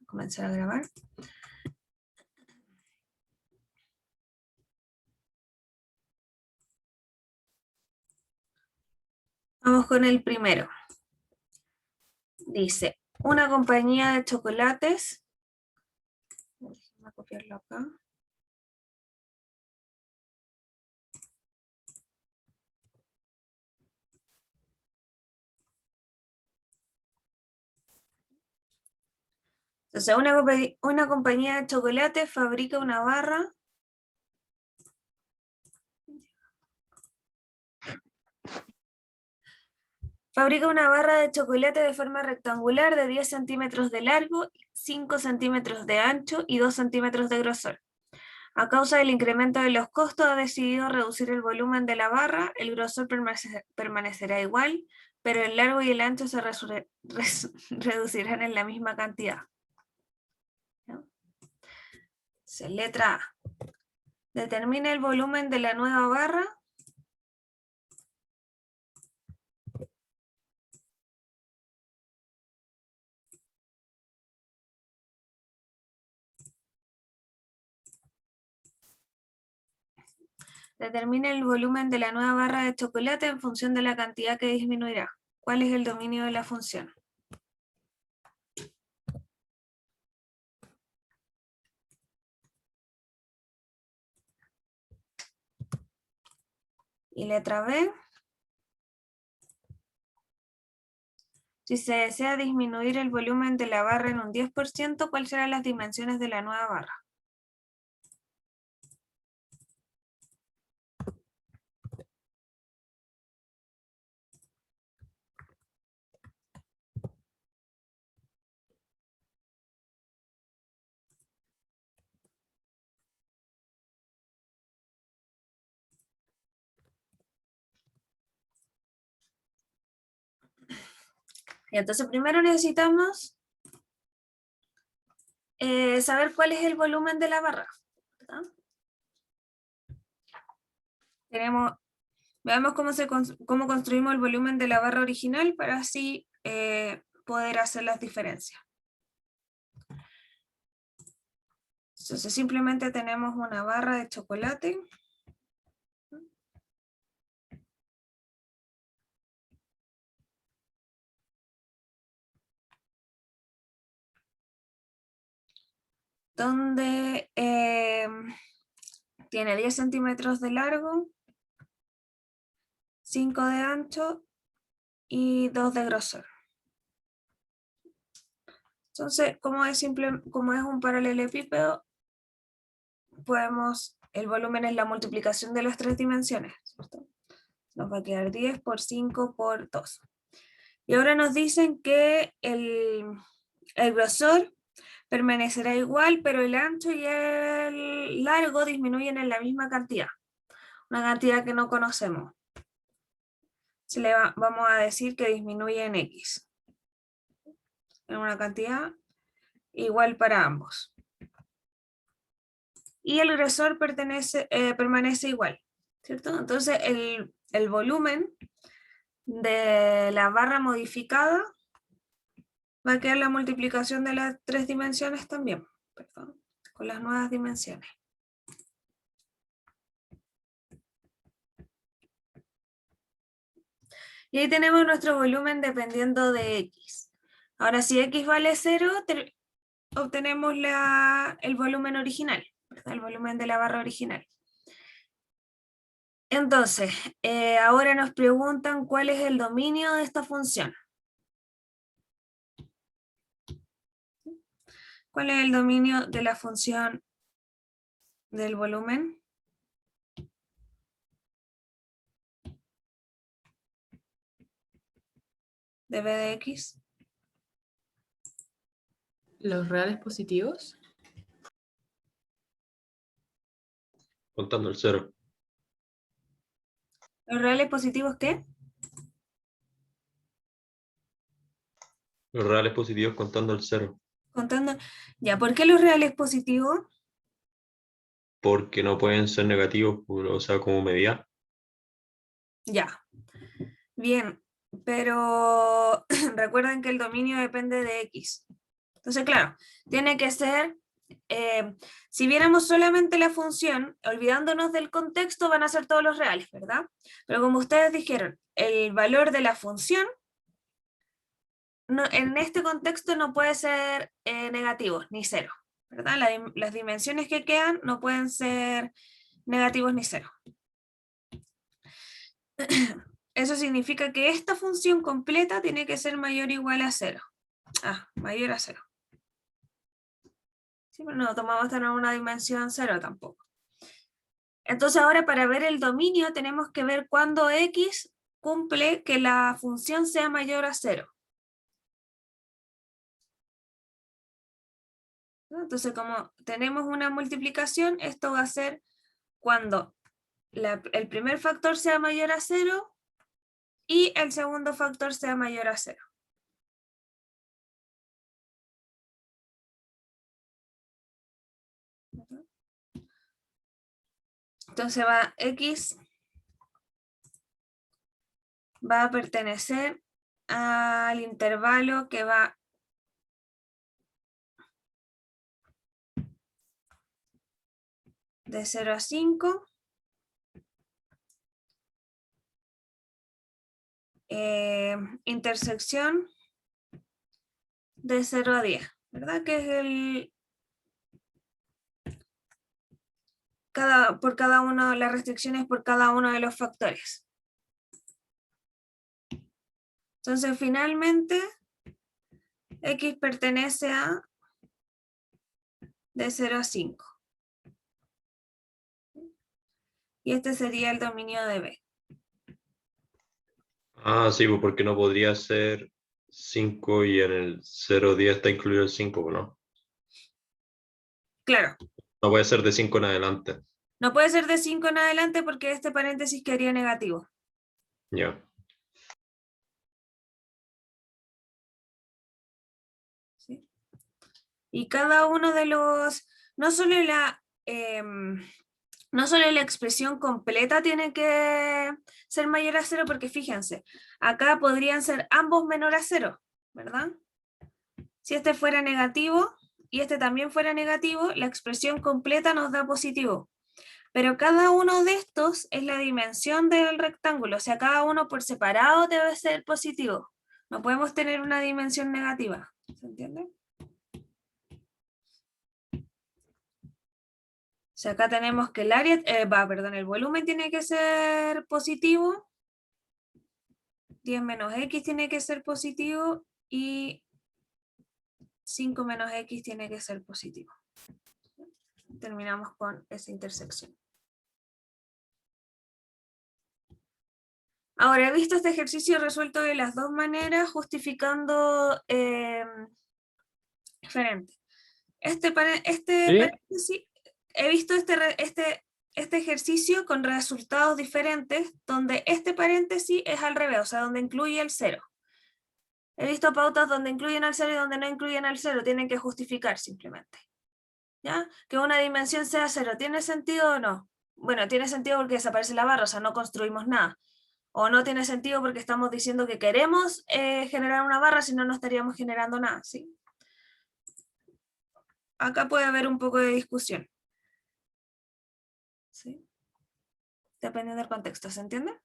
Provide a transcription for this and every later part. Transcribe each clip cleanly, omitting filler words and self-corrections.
comenzar a grabar. Vamos con el primero. Dice, una compañía de chocolates. Voy a copiarlo acá. Entonces, una compañía de chocolate fabrica una barra de chocolate de forma rectangular de 10 centímetros de largo, 5 centímetros de ancho y 2 centímetros de grosor. A causa del incremento de los costos, ha decidido reducir el volumen de la barra. El grosor permanecerá igual, pero el largo y el ancho se reducirán en la misma cantidad. Letra A. Determina el volumen de la nueva barra. Determina el volumen de la nueva barra de chocolate en función de la cantidad que disminuirá. ¿Cuál es el dominio de la función? Y letra B. Si se desea disminuir el volumen de la barra en un 10%, ¿cuáles serán las dimensiones de la nueva barra? Y entonces primero necesitamos saber cuál es el volumen de la barra, ¿verdad? Veamos cómo construimos el volumen de la barra original para así poder hacer las diferencias. Entonces simplemente tenemos una barra de chocolate. Donde tiene 10 centímetros de largo, 5 de ancho y 2 de grosor. Entonces, como es un paralelepípedo, el volumen es la multiplicación de las tres dimensiones, ¿cierto? Nos va a quedar 10 por 5 por 2. Y ahora nos dicen que el grosor permanecerá igual, pero el ancho y el largo disminuyen en la misma cantidad. Una cantidad que no conocemos. Vamos a decir que disminuye en X. En una cantidad igual para ambos. Y el grosor permanece igual, ¿cierto? Entonces el volumen de la barra modificada va a quedar la multiplicación de las tres dimensiones también, perdón, con las nuevas dimensiones. Y ahí tenemos nuestro volumen dependiendo de X. Ahora, si X vale 0, obtenemos el volumen original, ¿verdad? El volumen de la barra original. Entonces, ahora nos preguntan cuál es el dominio de esta función. ¿Cuál es el dominio de la función del volumen? De b de x. ¿Los reales positivos? Contando el 0. ¿Los reales positivos qué? Los reales positivos contando el 0. Contando. Ya, ¿por qué los reales positivos? Porque no pueden ser negativos, o sea, como medida. Ya. Bien, pero recuerden que el dominio depende de x. Entonces, claro, tiene que ser, si viéramos solamente la función, olvidándonos del contexto, van a ser todos los reales, ¿verdad? Pero como ustedes dijeron, el valor de la función, no, en este contexto no puede ser negativo, ni cero, ¿verdad? Las dimensiones que quedan no pueden ser negativos ni cero. Eso significa que esta función completa tiene que ser mayor o igual a 0. Ah, mayor a 0. Sí, pero no tomamos tener una dimensión 0 tampoco. Entonces ahora para ver el dominio tenemos que ver cuándo x cumple que la función sea mayor a 0. ¿No? Entonces como tenemos una multiplicación, esto va a ser cuando el primer factor sea mayor a 0 y el segundo factor sea mayor a 0. Entonces x va a pertenecer al intervalo que va de 0 a 5, intersección de 0 a 10, ¿verdad? Que es por cada uno, las restricciones por cada uno de los factores. Entonces, finalmente, x pertenece a de 0 a 5. Y este sería el dominio de B. Ah, sí, pues porque no podría ser 5 y en el 0,10 está incluido el 5, ¿no? Claro, No puede ser de 5 en adelante. no puede ser de 5 en adelante porque este paréntesis quedaría negativo. Ya. ¿Sí? Y cada uno de los, no solo la expresión completa tiene que ser mayor a 0, porque fíjense, acá podrían ser ambos menor a 0, ¿verdad? Si este fuera negativo y este también fuera negativo, la expresión completa nos da positivo. Pero cada uno de estos es la dimensión del rectángulo, o sea, cada uno por separado debe ser positivo. No podemos tener una dimensión negativa, ¿se entiende? O sea, acá tenemos que el área, el volumen tiene que ser positivo, 10 menos x tiene que ser positivo y 5 menos x tiene que ser positivo. Terminamos con esa intersección. Ahora, he visto este ejercicio resuelto de las dos maneras, justificando diferente. Paréntesis, he visto este ejercicio con resultados diferentes, donde este paréntesis es al revés, o sea, donde incluye el 0. He visto pautas donde incluyen al 0 y donde no incluyen al 0, tienen que justificar simplemente. ¿Ya? Que una dimensión sea 0, ¿tiene sentido o no? Bueno, tiene sentido porque desaparece la barra, o sea, no construimos nada. O no tiene sentido porque estamos diciendo que queremos generar una barra, si no, no estaríamos generando nada, ¿sí? Acá puede haber un poco de discusión. ¿Sí? Dependiendo del contexto, ¿se entiende?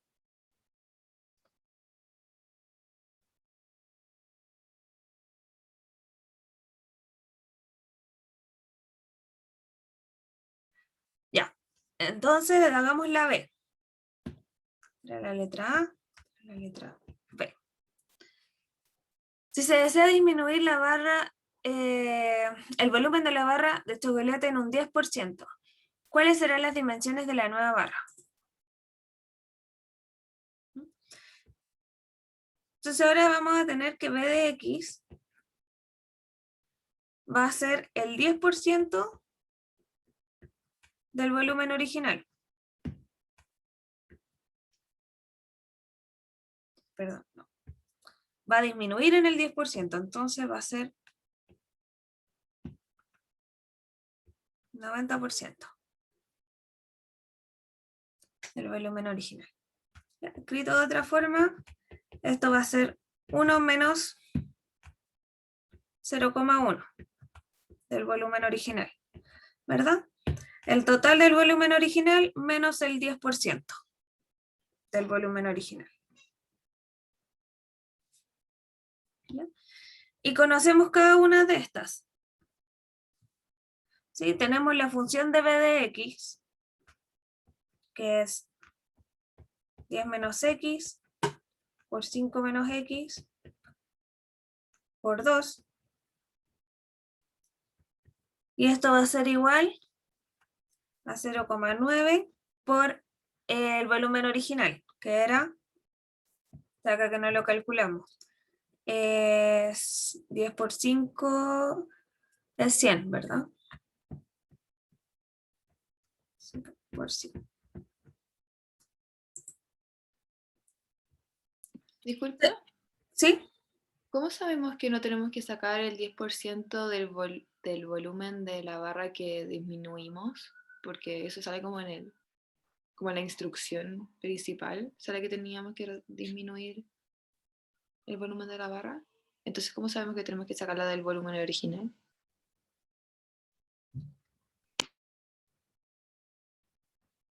Ya. Entonces, hagamos la B. La letra A, la letra B. Si se desea disminuir la barra, el volumen de la barra de chocolate en un 10%, ¿cuáles serán las dimensiones de la nueva barra? Entonces ahora vamos a tener que B de X va a ser el 10% del volumen original. Perdón, no. Va a disminuir en el 10%, entonces va a ser 90% del volumen original. Escrito de otra forma, esto va a ser 1 menos 0,1 del volumen original, ¿verdad? El total del volumen original menos el 10% del volumen original. ¿Ya? Y conocemos cada una de estas. ¿Sí? Tenemos la función de b de x, que es 10 menos x por 5 menos x por 2. Y esto va a ser igual a 0,9 por el volumen original, que era, acá que no lo calculamos, es 10 por 5 es 100, ¿verdad? 5 por 100. Disculpa, ¿Sí? ¿cómo sabemos que no tenemos que sacar el 10% del volumen de la barra que disminuimos? Porque eso sale como como en la instrucción principal, sale que teníamos que disminuir el volumen de la barra. Entonces, ¿cómo sabemos que tenemos que sacarla del volumen original?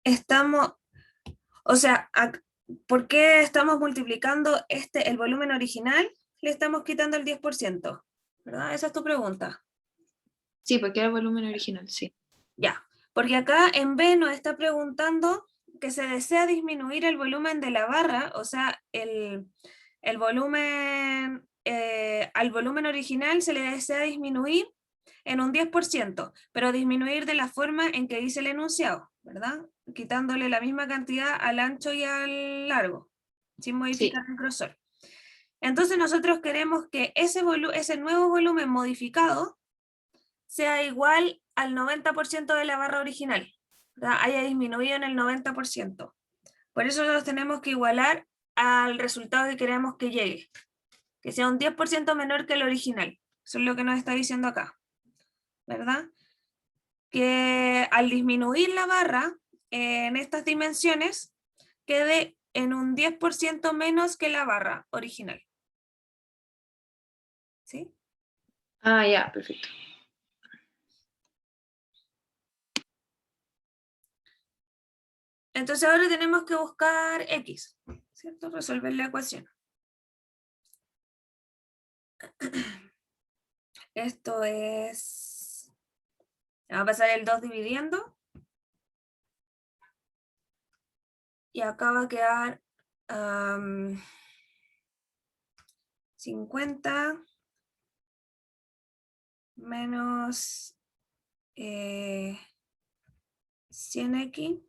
Estamos, o sea, ¿por qué estamos multiplicando el volumen original? Le estamos quitando el 10%, ¿verdad? Esa es tu pregunta. Sí, porque era el volumen original, sí. Ya, porque acá en B nos está preguntando que se desea disminuir el volumen de la barra, o sea, el volumen, al volumen original se le desea disminuir en un 10%, pero disminuir de la forma en que dice el enunciado, ¿verdad? Quitándole la misma cantidad al ancho y al largo, sin modificar el grosor. Entonces nosotros queremos que ese nuevo volumen modificado sea igual al 90% de la barra original, ¿verdad? Haya disminuido en el 90%. Por eso nosotros tenemos que igualar al resultado que queremos que llegue, que sea un 10% menor que el original. Eso es lo que nos está diciendo acá, ¿verdad? Que al disminuir la barra en estas dimensiones, quede en un 10% menos que la barra original. ¿Sí? Ah, ya, perfecto. Entonces ahora tenemos que buscar x, ¿cierto? Resolver la ecuación. Esto es... Va a pasar el 2 dividiendo. Y acá va a quedar 50 menos 100x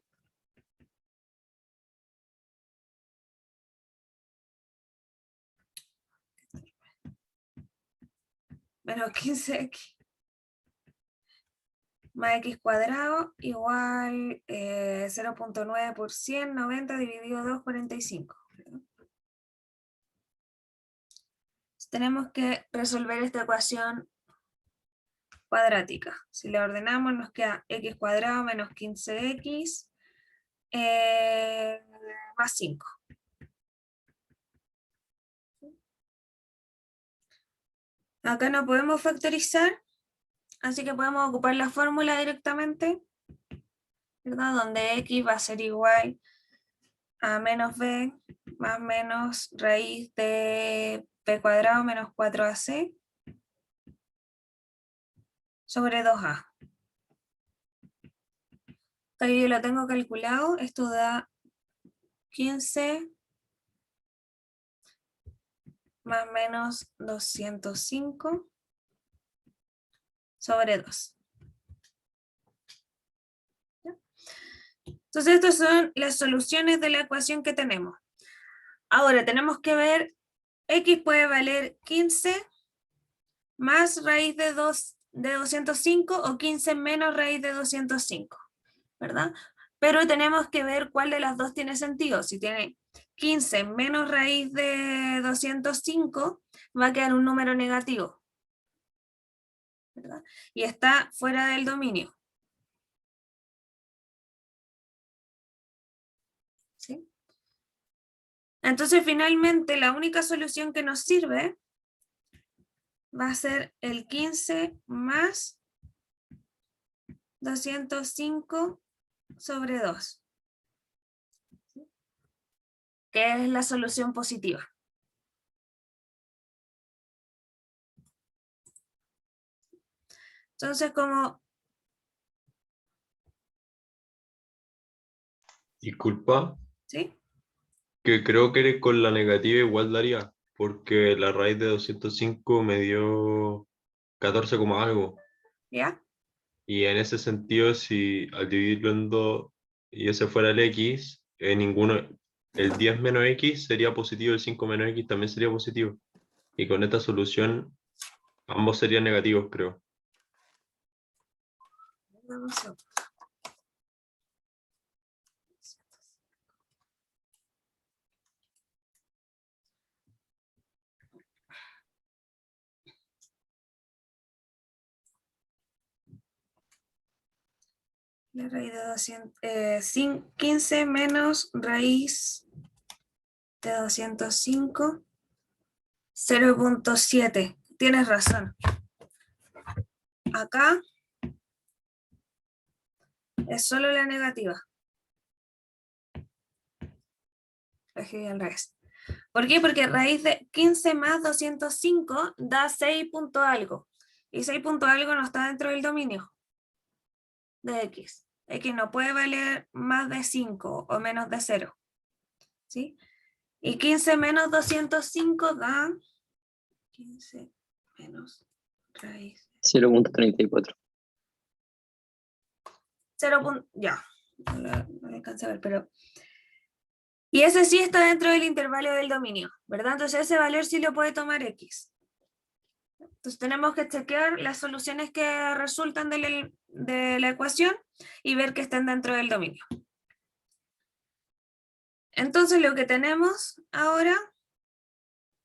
menos 15x más x cuadrado igual 0,9 por 100, 90 dividido 2, 45. Tenemos que resolver esta ecuación cuadrática. Si la ordenamos nos queda x cuadrado menos 15x más 5. Acá no podemos factorizar, así que podemos ocupar la fórmula directamente, ¿verdad? Donde x va a ser igual a menos b más menos raíz de b cuadrado menos 4ac sobre 2a. Acá yo lo tengo calculado, esto da 15 más menos 205 sobre 2. ¿Ya? Entonces estas son las soluciones de la ecuación que tenemos. Ahora tenemos que ver, x puede valer 15 más raíz de 205 o 15 menos raíz de 205, ¿verdad? Pero tenemos que ver cuál de las dos tiene sentido. Si tiene 15 menos raíz de 205, va a quedar un número negativo, ¿verdad? Y está fuera del dominio. ¿Sí? Entonces, finalmente, la única solución que nos sirve va a ser el 15 más 205 sobre 2, que es la solución positiva. Entonces, como... Disculpa, ¿Sí? que creo que con la negativa igual daría, porque la raíz de 205 me dio 14 como algo. ¿Ya? Y en ese sentido, si al dividirlo en 2 y ese fuera el x, el 10 menos x sería positivo, el 5 menos x también sería positivo. Y con esta solución, ambos serían negativos, creo. Dame un segundo. La raíz de 15 menos raíz de 205, 0.7. Tienes razón. Acá es solo la negativa. Lo escribí al revés. ¿Por qué? Porque raíz de 15 más 205 da 6 punto algo. Y 6 punto algo no está dentro del dominio de x. X no puede valer más de 5 o menos de 0. ¿Sí? Y 15 menos 205 da 15 menos raíz. 0.34. 0. Ya, no alcancé a ver, pero... Y ese sí está dentro del intervalo del dominio, ¿verdad? Entonces ese valor sí lo puede tomar x. Entonces tenemos que chequear las soluciones que resultan de la ecuación y ver que estén dentro del dominio. Entonces lo que tenemos ahora,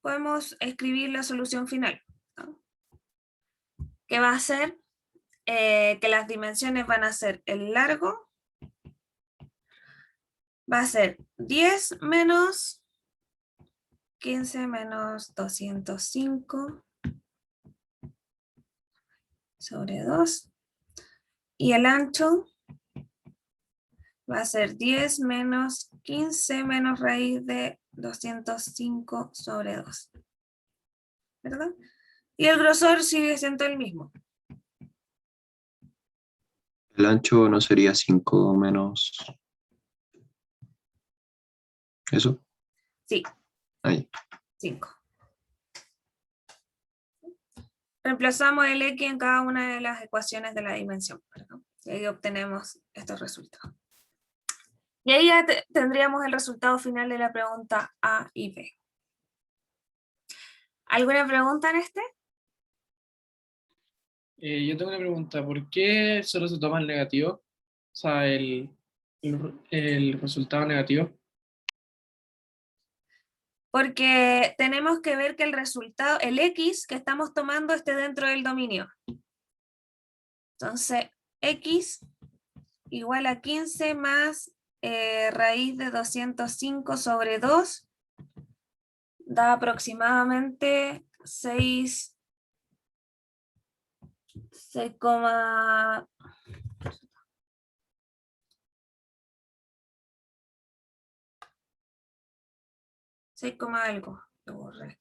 podemos escribir la solución final, ¿no? Que va a ser que las dimensiones van a ser el largo, va a ser 10 menos 15 menos 205 sobre 2. Y el ancho va a ser 10 menos 15 menos raíz de 205 sobre 2. ¿Verdad? Y el grosor sigue siendo el mismo. El ancho no sería 5 menos eso. Sí, Ahí. 5. Reemplazamos el x en cada una de las ecuaciones de la dimensión, ¿verdad? Y ahí obtenemos estos resultados. Y ahí ya tendríamos el resultado final de la pregunta A y B. ¿Alguna pregunta en este? Yo tengo una pregunta, ¿por qué solo se toma el negativo? O sea, el resultado negativo. Porque tenemos que ver que el resultado, el x que estamos tomando esté dentro del dominio. Entonces, x igual a 15 más raíz de 205 sobre 2 da aproximadamente 6, 6, 6, algo. Lo borré.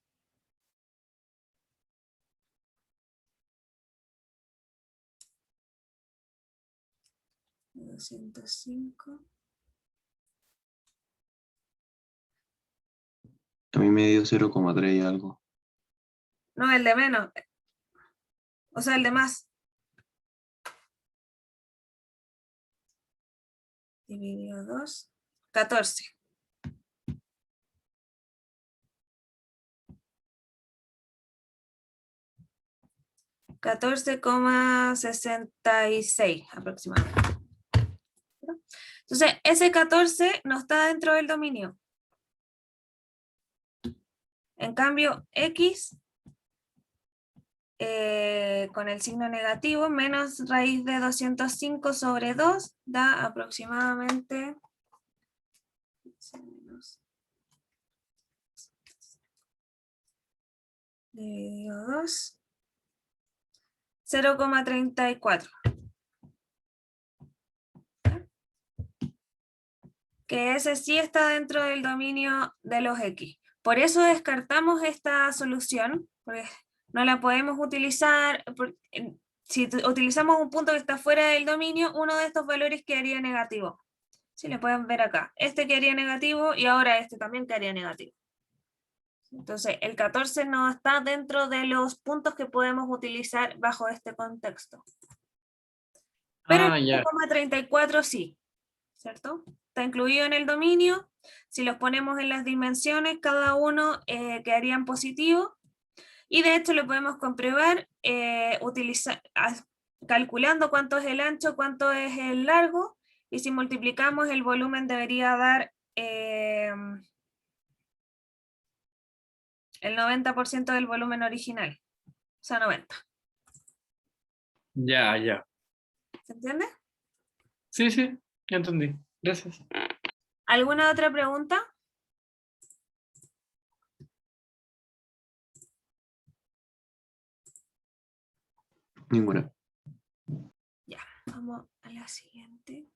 De 205. A mí me dio 0,3 y algo. No, el de menos. O sea, el de más. Dividido 2. 14. $14,66 aproximadamente. Entonces, ese 14 no está dentro del dominio. En cambio, x con el signo negativo menos raíz de 205 sobre 2 da aproximadamente dividido 2 0,34. Que ese sí está dentro del dominio de los X. Por eso descartamos esta solución, porque no la podemos utilizar. Si utilizamos un punto que está fuera del dominio, uno de estos valores quedaría negativo. Si le pueden ver acá, este quedaría negativo y ahora este también quedaría negativo. Entonces, el 14 no está dentro de los puntos que podemos utilizar bajo este contexto. Pero el Ya. 0,34 sí, ¿cierto? Está incluido en el dominio. Si los ponemos en las dimensiones, cada uno quedaría en positivo. Y de hecho lo podemos comprobar calculando cuánto es el ancho, cuánto es el largo. Y si multiplicamos, el volumen debería dar el 90% del volumen original. O sea, 90. Ya. ¿Se entiende? Sí, ya entendí. Gracias. ¿Alguna otra pregunta? Ninguna. Ya, vamos a la siguiente.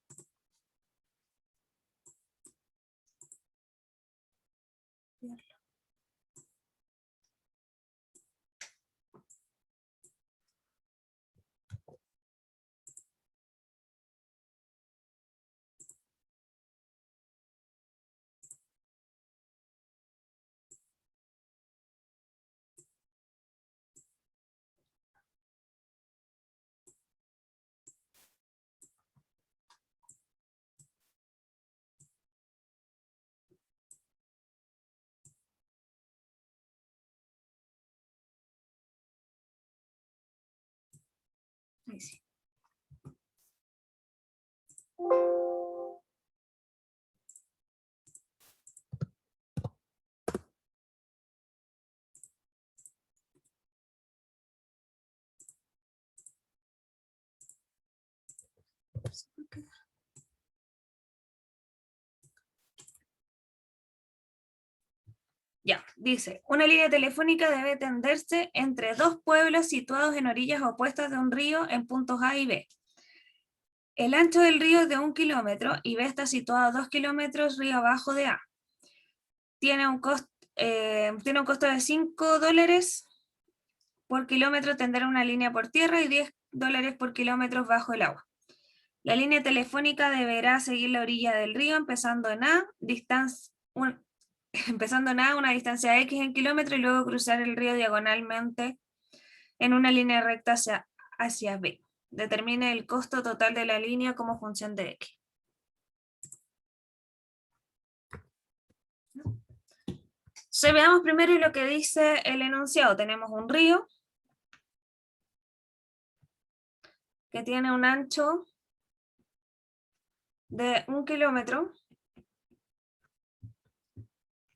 Ahí sí. Ya, dice, una línea telefónica debe tenderse entre dos pueblos situados en orillas opuestas de un río en puntos A y B. El ancho del río es de 1 kilómetro y B está situado a 2 kilómetros río abajo de A. Tiene un costo de $5 por kilómetro tender una línea por tierra y $10 por kilómetro bajo el agua. La línea telefónica deberá seguir la orilla del río empezando en A, una distancia X en kilómetro y luego cruzar el río diagonalmente en una línea recta hacia B. Determine el costo total de la línea como función de X. Entonces, veamos primero lo que dice el enunciado. Tenemos un río que tiene un ancho de 1 kilómetro.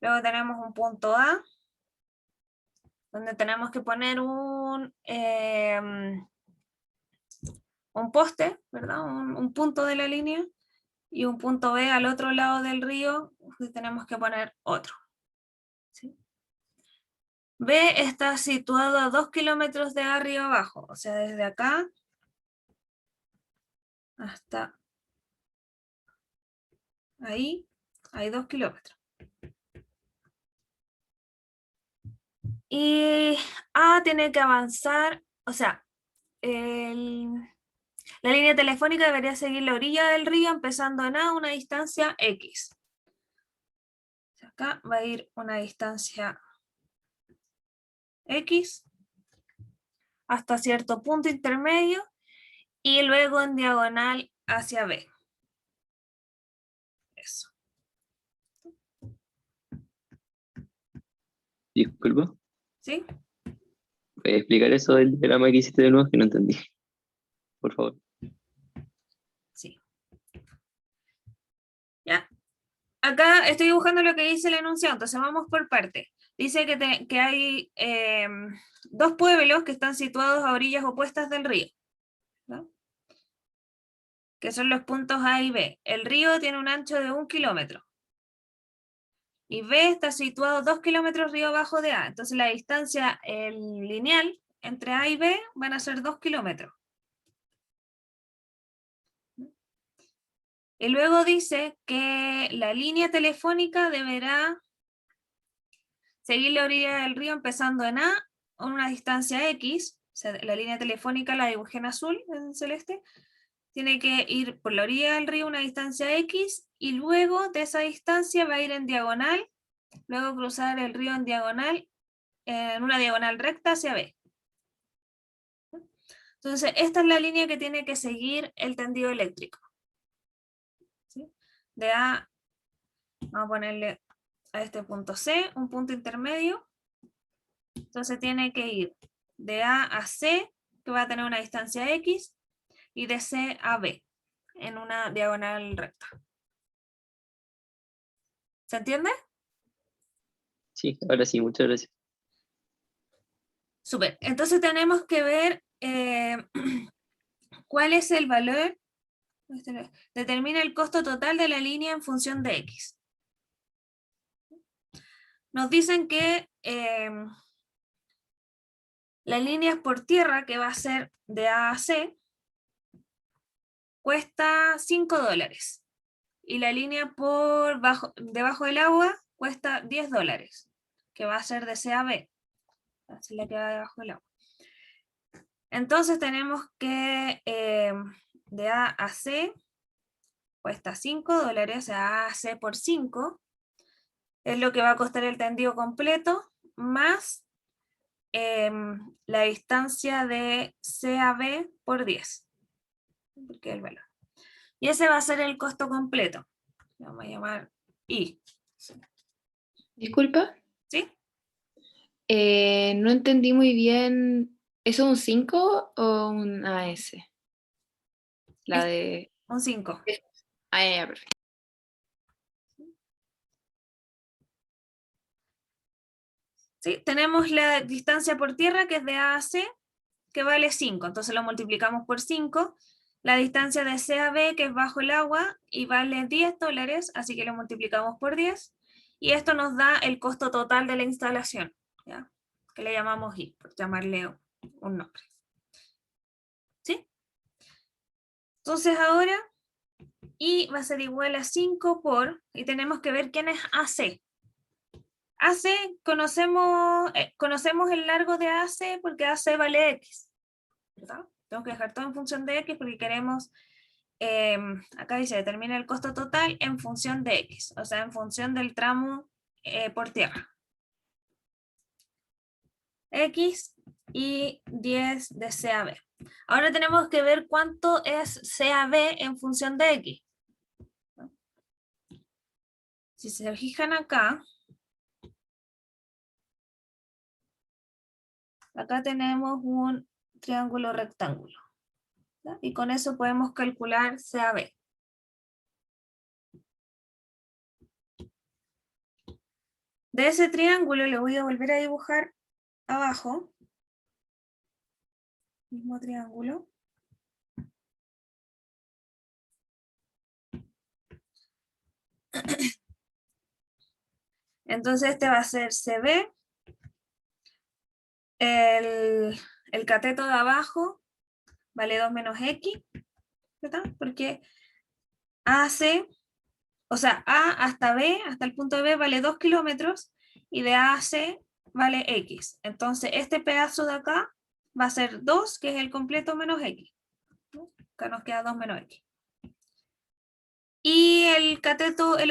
Luego tenemos un punto A, donde tenemos que poner un poste, ¿verdad? Un punto de la línea, y un punto B al otro lado del río, donde tenemos que poner otro. ¿Sí? B está situado a 2 kilómetros de arriba abajo, o sea, desde acá hasta ahí hay 2 kilómetros. Y A tiene que avanzar, o sea, la línea telefónica debería seguir la orilla del río empezando en A una distancia X. Acá va a ir una distancia X hasta cierto punto intermedio y luego en diagonal hacia B. Eso. Disculpa, ¿Sí? ¿puedes explicar eso del diagrama que hiciste de nuevo que no entendí? Por favor. Sí. Ya. Acá estoy dibujando lo que dice el enunciado, entonces vamos por parte. Dice que hay dos pueblos que están situados a orillas opuestas del río, ¿no? Que son los puntos A y B. El río tiene un ancho de 1 kilómetro. Y B está situado 2 kilómetros río abajo de A. Entonces la distancia lineal entre A y B van a ser 2 kilómetros. Y luego dice que la línea telefónica deberá seguir la orilla del río empezando en A a una distancia X, o sea, la línea telefónica la dibujé en azul, en celeste, tiene que ir por la orilla del río una distancia X y luego de esa distancia va a ir en diagonal, luego cruzar el río en diagonal, en una diagonal recta hacia B. Entonces, esta es la línea que tiene que seguir el tendido eléctrico. ¿Sí? De A, vamos a ponerle a este punto C, un punto intermedio. Entonces tiene que ir de A a C, que va a tener una distancia X, y de C a B, en una diagonal recta. ¿Se entiende? Sí, ahora sí, muchas gracias. Súper. Entonces tenemos que ver cuál es el valor. Determina el costo total de la línea en función de X. Nos dicen que la línea por tierra, que va a ser de A a C, cuesta $5. Y la línea por debajo del agua cuesta $10, que va a ser de C a B. Así la que va debajo del agua. Entonces tenemos que de A a C cuesta $5, o sea, A a C por 5, es lo que va a costar el tendido completo, más la distancia de C a B por 10, porque es el valor. Y ese va a ser el costo completo. Lo vamos a llamar I. Disculpa, ¿Sí? no entendí muy bien. ¿Eso es un 5 o un AS? La Es de... un 5. Ah, ya, perfecto. ¿Sí? Tenemos la distancia por tierra, que es de A a C, que vale 5. Entonces lo multiplicamos por 5. La distancia de C a B, que es bajo el agua, y vale $10, así que lo multiplicamos por 10. Y esto nos da el costo total de la instalación, ¿ya? Que le llamamos I, por llamarle un nombre. ¿Sí? Entonces ahora I va a ser igual a 5 por, y tenemos que ver quién es AC. AC, conocemos el largo de AC porque AC vale X, ¿verdad? Tengo que dejar todo en función de X porque queremos, acá dice, determina el costo total en función de X, o sea, en función del tramo por tierra. X y 10 de CAB. Ahora tenemos que ver cuánto es CAB en función de X. Si se fijan acá, tenemos un triángulo rectángulo, ¿ya? Y con eso podemos calcular CAB. De ese triángulo le voy a volver a dibujar abajo, mismo triángulo. Entonces este va a ser CB, el cateto de abajo vale 2 menos X, ¿verdad? Porque AC, o sea, A hasta B, hasta el punto de B vale 2 kilómetros, y de A a C vale X. Entonces este pedazo de acá va a ser 2, que es el completo, menos X. Acá nos queda 2 menos X. Y el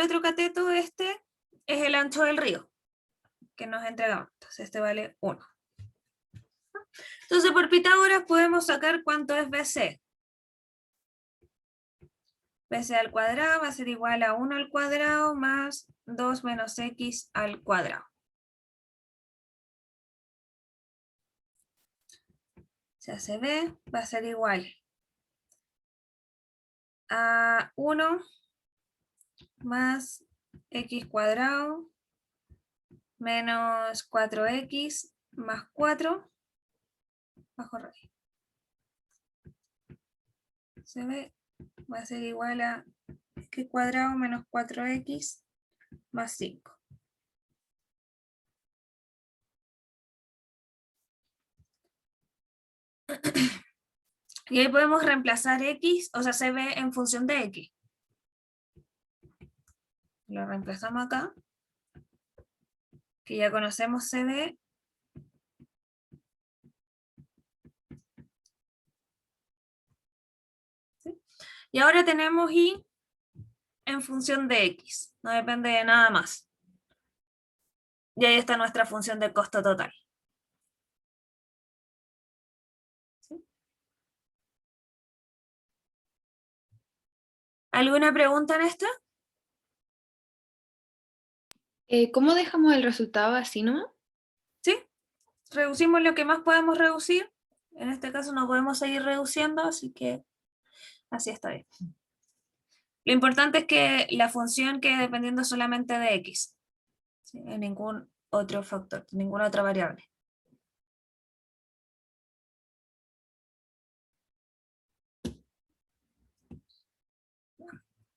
otro cateto, este, es el ancho del río que nos entregamos. Entonces este vale 1. Entonces por Pitágoras podemos sacar cuánto es BC. BC al cuadrado va a ser igual a 1 al cuadrado más 2 menos X al cuadrado. Se hace B, va a ser igual a 1 más X cuadrado menos 4X más 4 bajo raíz. Se ve, va a ser igual a X cuadrado menos 4X más 5. Y ahí podemos reemplazar X, o sea, CB en función de X. Lo reemplazamos acá, que ya conocemos CB. ¿Sí? Y ahora tenemos Y en función de X, no depende de nada más. Y ahí está nuestra función de costo total. ¿Sí? ¿Alguna pregunta en esta? ¿Cómo dejamos el resultado así nomás? ¿Sí? Reducimos lo que más podemos reducir. En este caso no podemos seguir reduciendo, así que así está bien. Lo importante es que la función quede dependiendo solamente de X. ¿Sí? En ningún otro factor, ninguna otra variable.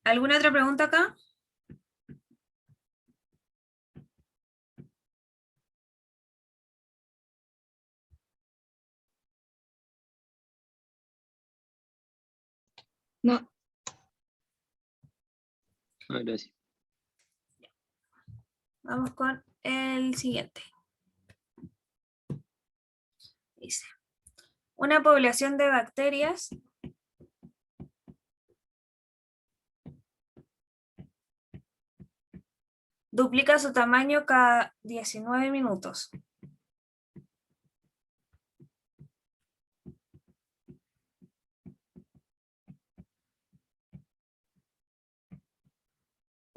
¿Alguna otra pregunta acá? No. Ah, gracias. Vamos con el siguiente. Dice, una población de bacterias duplica su tamaño cada 19 minutos.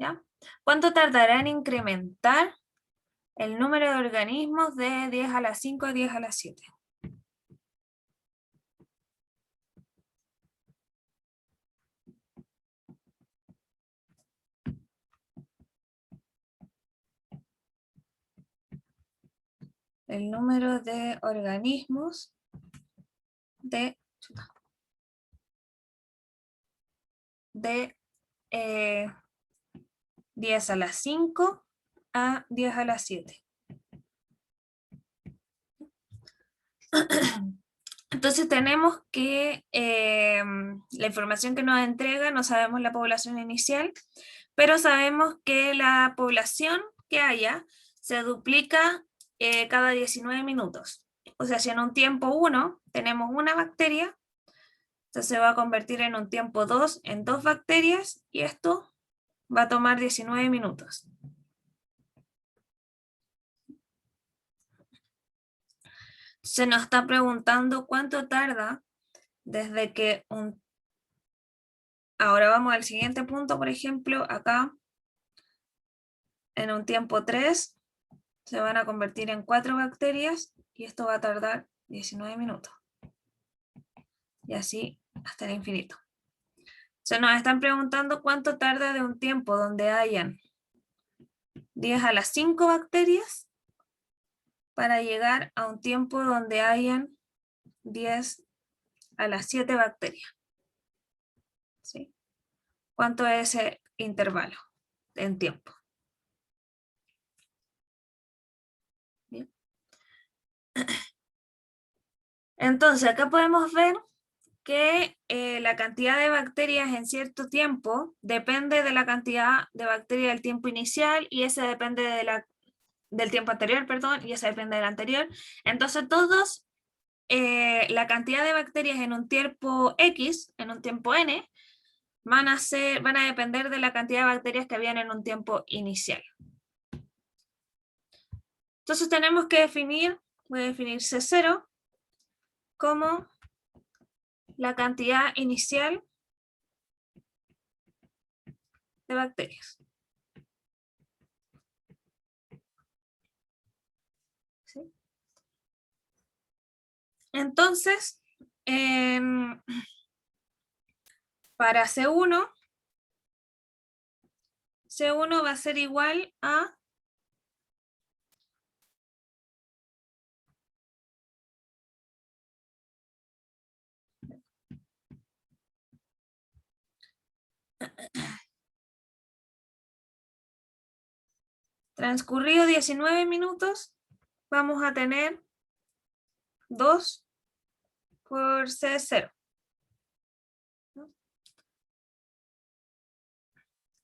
¿Ya? ¿Cuánto tardará en incrementar el número de organismos de 10 a la 5 a 10 a la 7? El número de organismos de 10 a la 5 a 10 a la 7. Entonces tenemos que la información que nos entrega, no sabemos la población inicial, pero sabemos que la población que haya se duplica cada 19 minutos. O sea, si en un tiempo 1 tenemos una bacteria, entonces se va a convertir en un tiempo 2 en 2 bacterias y esto va a tomar 19 minutos. Se nos está preguntando cuánto tarda desde que un... Ahora vamos al siguiente punto, por ejemplo, acá en un tiempo 3 se van a convertir en 4 bacterias y esto va a tardar 19 minutos. Y así hasta el infinito. Se nos están preguntando cuánto tarda de un tiempo donde hayan 10 a las 5 bacterias para llegar a un tiempo donde hayan 10 a las 7 bacterias. ¿Sí? ¿Cuánto es ese intervalo en tiempo? Bien. Entonces, acá podemos ver que la cantidad de bacterias en cierto tiempo depende de la cantidad de bacterias del tiempo inicial y ese depende del tiempo anterior, perdón, y ese depende del anterior. Entonces, todos, la cantidad de bacterias en un tiempo X, en un tiempo N, van a depender de la cantidad de bacterias que habían en un tiempo inicial. Entonces tenemos que definir, voy a definir C0 como la cantidad inicial de bacterias. ¿Sí? Entonces, para C1 va a ser igual a transcurrido 19 minutos, vamos a tener 2 por C0. ¿No?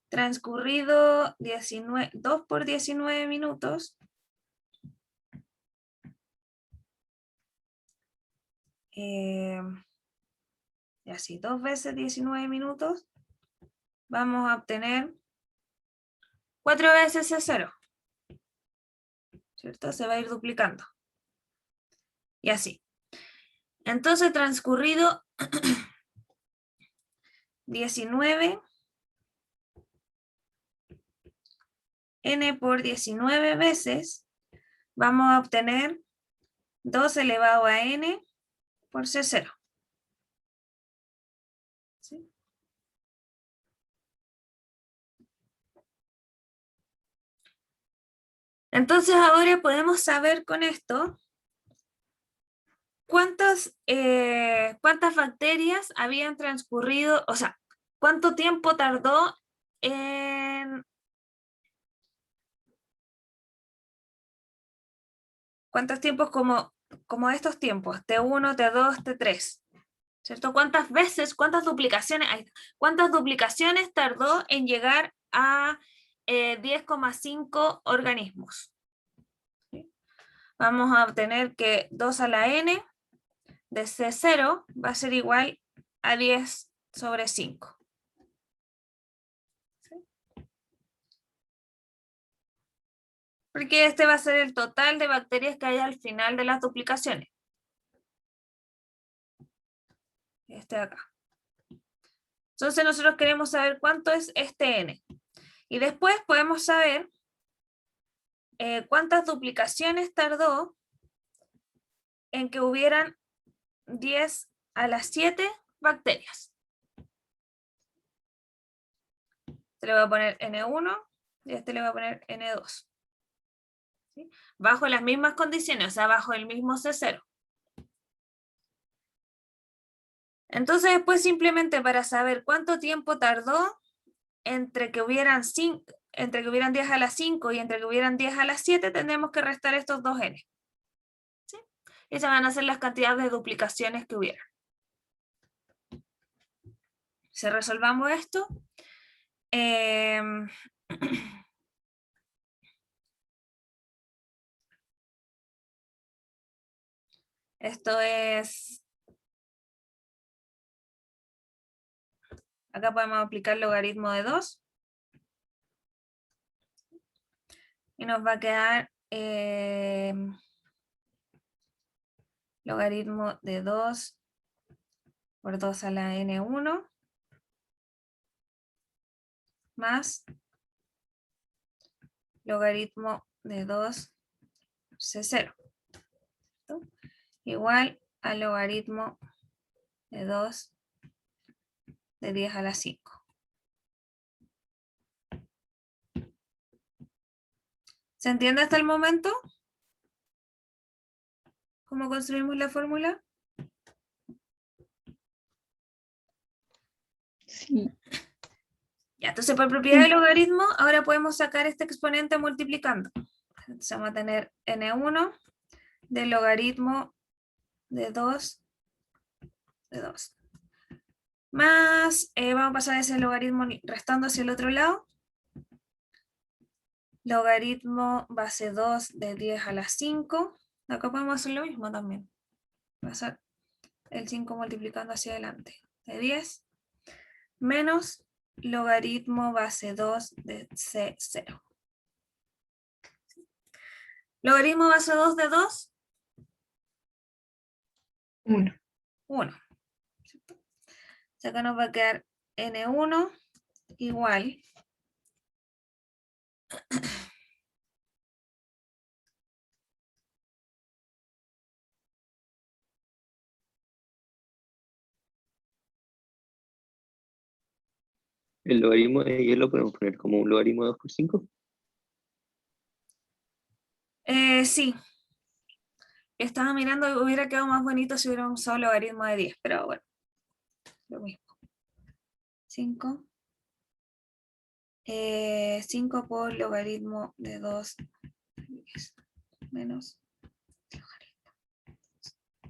Transcurrido 2 por 19 minutos. Y así, 2 veces 19 minutos. Vamos a obtener 4 veces C0. ¿Cierto? Se va a ir duplicando. Y así. Entonces, transcurrido 19 n por 19 veces, vamos a obtener 2 elevado a n por C0. ¿Sí? Entonces ahora podemos saber con esto cuántas bacterias habían transcurrido, o sea, cuánto tiempo tardó en... ¿Cuántos tiempos como estos tiempos? T1, T2, T3. ¿Cierto? ¿Cuántas veces, cuántas duplicaciones, cuántas duplicaciones tardó en llegar a 10,5 organismos? ¿Sí? Vamos a obtener que 2 a la n de C0 va a ser igual a 10 sobre 5. ¿Sí? Porque este va a ser el total de bacterias que hay al final de las duplicaciones. Este de acá. Entonces nosotros queremos saber cuánto es este n. Y después podemos saber cuántas duplicaciones tardó en que hubieran 10 a la 7 bacterias. Este le voy a poner N1 y este le voy a poner N2. ¿Sí? Bajo las mismas condiciones, o sea, bajo el mismo C0. Entonces después simplemente para saber cuánto tiempo tardó entre que hubieran 10 a la 5 y entre que hubieran 10 a la 7, tendremos que restar estos dos n. ¿Sí? Esas van a ser las cantidades de duplicaciones que hubieran. Si resolvamos esto, esto es, acá podemos aplicar logaritmo de 2 y nos va a quedar logaritmo de 2 por 2 a la n1 más logaritmo de 2 C0 ¿no? Igual al logaritmo de 2 de 10 a la 5. ¿Se entiende hasta el momento? ¿Cómo construimos la fórmula? Sí. Ya, entonces por propiedad del logaritmo, ahora podemos sacar este exponente multiplicando. Entonces vamos a tener n1 del logaritmo de 2 de 2. Más, vamos a pasar ese logaritmo restando hacia el otro lado. Logaritmo base 2 de 10 a la 5. Acá podemos hacer lo mismo también. Pasar el 5 multiplicando hacia adelante. De 10 menos logaritmo base 2 de C0. Logaritmo base 2 de 2. 1. 1. ¿Cierto? Acá nos va a quedar N1 igual El logaritmo de y lo podemos poner como un logaritmo de 2 por 5. sí. Estaba mirando y hubiera quedado más bonito si hubiéramos usado logaritmo de 10, pero bueno, lo mismo. 5. 5 por logaritmo de 2 10, menos logaritmo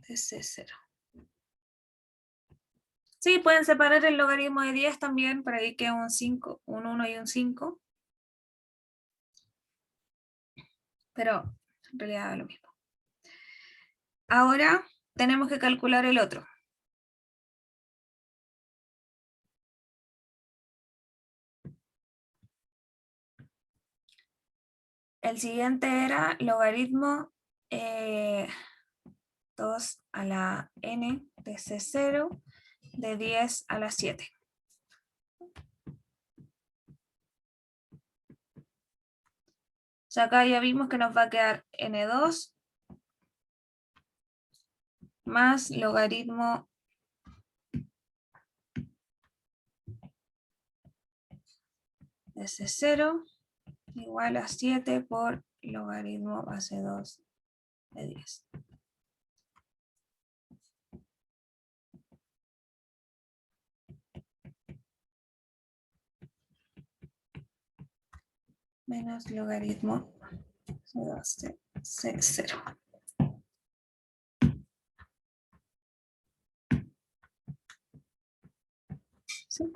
de C0. Sí, pueden separar el logaritmo de 10 también, para que quede un 5, un 1 y un 5. Pero en realidad es lo mismo. Ahora tenemos que calcular el otro. El siguiente era logaritmo 2 a la n de C0 de 10 a la 7. O sea, acá ya vimos que nos va a quedar n2 más logaritmo de C0 igual a 7 por logaritmo base 2 de 10. Menos logaritmo de C0. ¿Sí?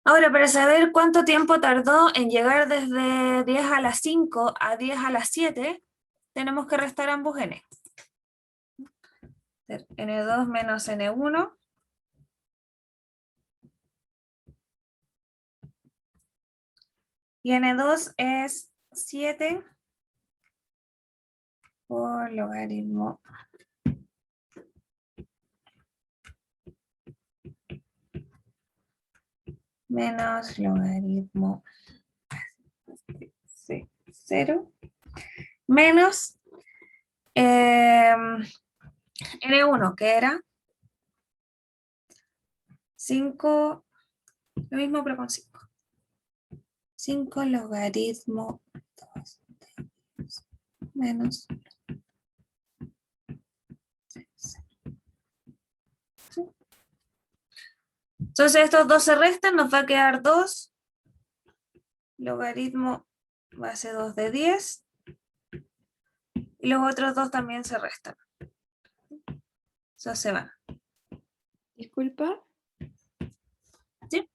Ahora, para saber cuánto tiempo tardó en llegar desde 10 a la 5 a 10 a la 7, tenemos que restar ambos n. n2 menos n1. Y n2 es 7 por logaritmo menos logaritmo C0 menos n1, que era 5, lo mismo pero con 5. 5 logaritmo 2 de 10 menos 6. ¿Sí? Entonces estos dos se restan, nos va a quedar 2 logaritmo base 2 de 10 y los otros dos también se restan. Eso se van. Disculpa. ¿Sí?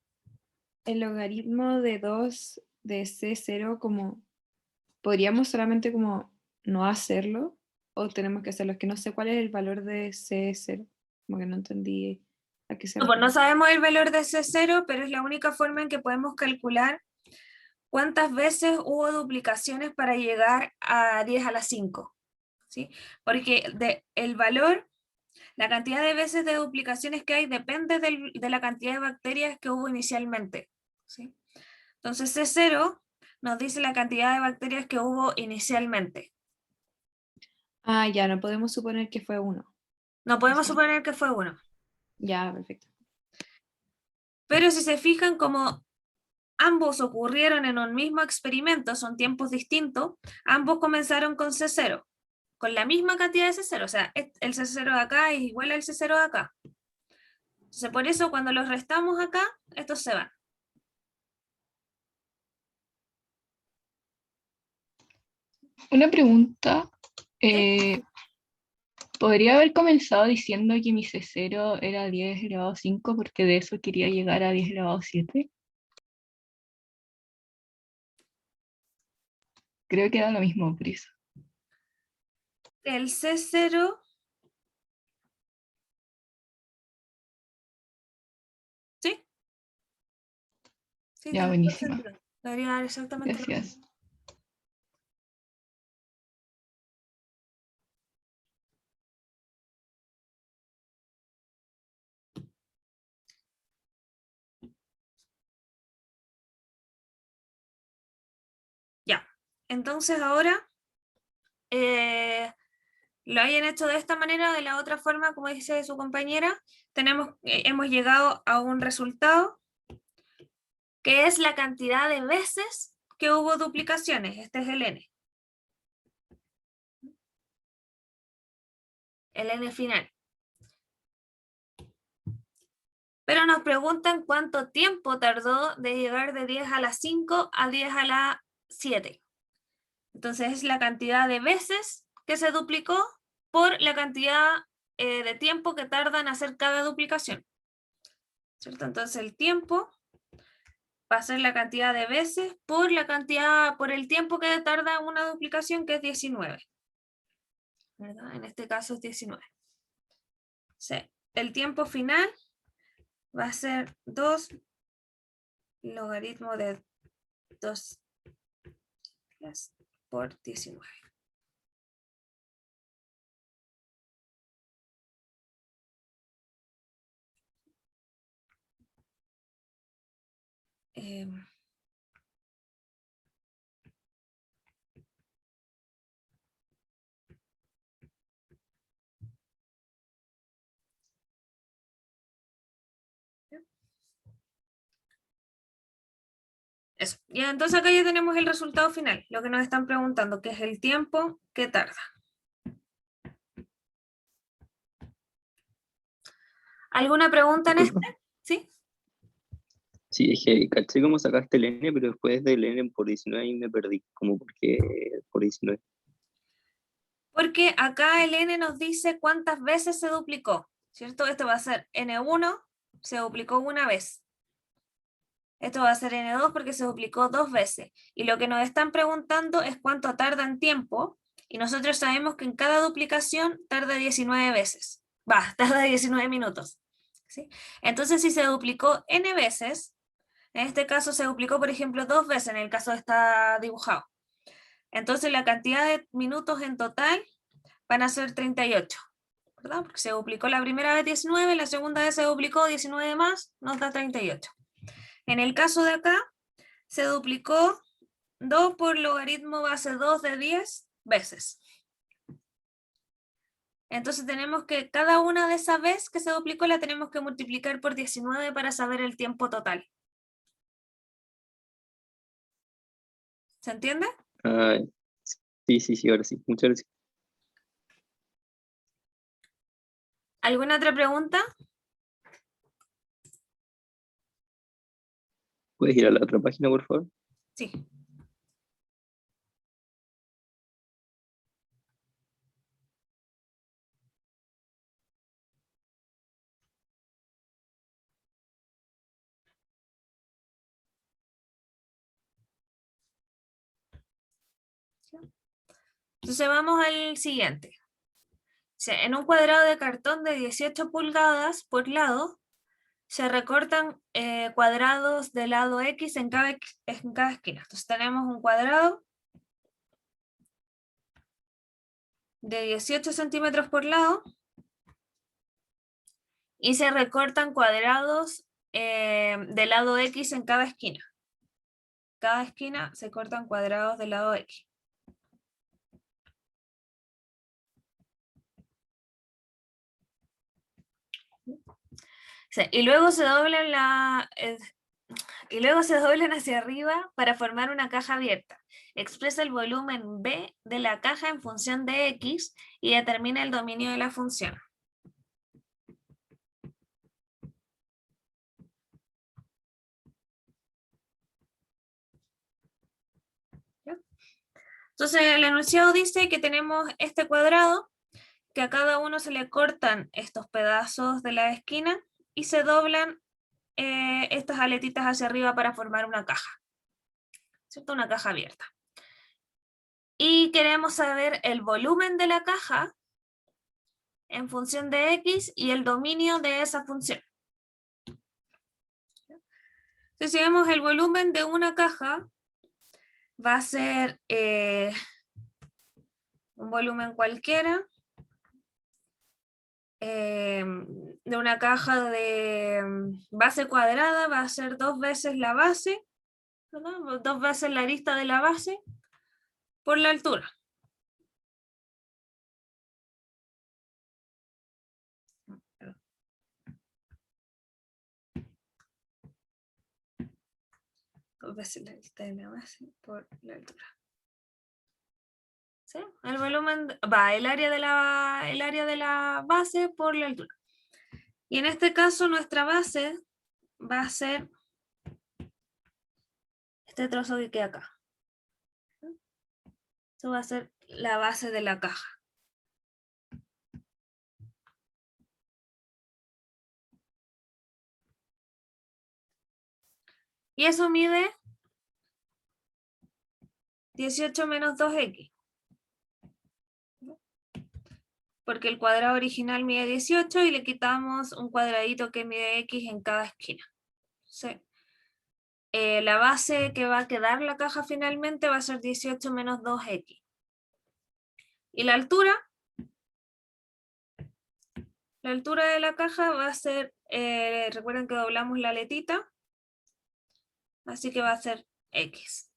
El logaritmo de 2 de C0, como, ¿podríamos solamente como no hacerlo? ¿O tenemos que hacerlo? Es que no sé cuál es el valor de C0. Como que no entendí a qué se No, pues no refiere. sabemos el valor de C0, pero es la única forma en que podemos calcular cuántas veces hubo duplicaciones para llegar a 10 a la 5. ¿Sí? Porque el valor, la cantidad de veces de duplicaciones que hay depende de la cantidad de bacterias que hubo inicialmente. ¿Sí? Entonces C0 nos dice la cantidad de bacterias que hubo inicialmente. Ah, ya, no podemos suponer que fue 1. No podemos Sí. suponer que fue 1. Ya, perfecto. Pero si se fijan, como ambos ocurrieron en un mismo experimento, son tiempos distintos, ambos comenzaron con C0, con la misma cantidad de C0, o sea, el C0 de acá es igual al C0 de acá. Entonces, por eso cuando los restamos acá, estos se van. Una pregunta. ¿Podría haber comenzado diciendo que mi C0 era 10 elevado a 5 porque de eso quería llegar a 10 elevado a 7? Creo que da lo mismo por eso. El C0... ¿Sí? Sí, Ya, tiene todo el buenísima. sentido. Debería dar exactamente lo mismo. Gracias. Ya, entonces ahora lo hayan hecho de esta manera, de la otra forma, como dice su compañera, hemos llegado a un resultado que es la cantidad de veces que hubo duplicaciones. Este es el n. El n final. Pero nos preguntan cuánto tiempo tardó de llegar de 10 a la 5 a 10 a la 7. Entonces es la cantidad de veces que se duplicó por la cantidad de tiempo que tarda en hacer cada duplicación, ¿cierto? Entonces el tiempo va a ser la cantidad de veces por el tiempo que tarda una duplicación, que es 19. ¿Verdad? En este caso es 19. Sí. El tiempo final va a ser 2 logaritmo de 2 por 19. Eso. Ya, entonces acá ya tenemos el resultado final, lo que nos están preguntando, que es el tiempo que tarda. ¿Alguna pregunta en este? ¿Sí? Sí, es que caché cómo sacaste el N, pero después del N por 19 ahí me perdí. Como porque por 19. Porque acá el n nos dice cuántas veces se duplicó, ¿cierto? Esto va a ser n1, se duplicó una vez. Esto va a ser n2 porque se duplicó 2 veces. Y lo que nos están preguntando es cuánto tarda en tiempo. Y nosotros sabemos que en cada duplicación tarda 19 veces. Tarda 19 minutos. ¿Sí? Entonces, si se duplicó n veces, en este caso se duplicó, por ejemplo, 2 veces, en el caso está dibujado. Entonces, la cantidad de minutos en total van a ser 38, ¿verdad? Porque se duplicó la primera vez 19, la segunda vez se duplicó 19 más, nos da 38. En el caso de acá, se duplicó 2 por logaritmo base 2 de 10 veces. Entonces tenemos que cada una de esas veces que se duplicó la tenemos que multiplicar por 19 para saber el tiempo total. ¿Se entiende? Ah, sí, ahora sí. Muchas gracias. ¿Alguna otra pregunta? ¿Puedes ir a la otra página, por favor? Sí. Entonces vamos al siguiente. En un cuadrado de cartón de 18 pulgadas por lado, se recortan cuadrados de lado X en cada esquina. Entonces tenemos un cuadrado de 18 centímetros por lado y se recortan cuadrados de lado X en cada esquina. Cada esquina se cortan cuadrados del lado X. Sí, y luego se doblan hacia arriba para formar una caja abierta. Expresa el volumen B de la caja en función de X y determina el dominio de la función. Entonces el enunciado dice que tenemos este cuadrado, que a cada uno se le cortan estos pedazos de la esquina y se doblan estas aletitas hacia arriba para formar una caja, ¿cierto? Una caja abierta. Y queremos saber el volumen de la caja en función de X y el dominio de esa función. Entonces, si vemos el volumen de una caja, va a ser un volumen cualquiera de una caja de base cuadrada, va a ser 2 veces la base, ¿verdad? 2 veces la arista de la base por la altura. Dos veces la arista de la base por la altura. ¿Sí? El volumen, el área de la base por la altura. Y en este caso nuestra base va a ser este trozo que queda acá. Esto va a ser la base de la caja. Y eso mide 18 menos 2x. Porque el cuadrado original mide 18 y le quitamos un cuadradito que mide x en cada esquina. Sí. La base que va a quedar la caja finalmente va a ser 18 menos 2x. Y la altura de la caja va a ser, recuerden que doblamos la aletita, así que va a ser x.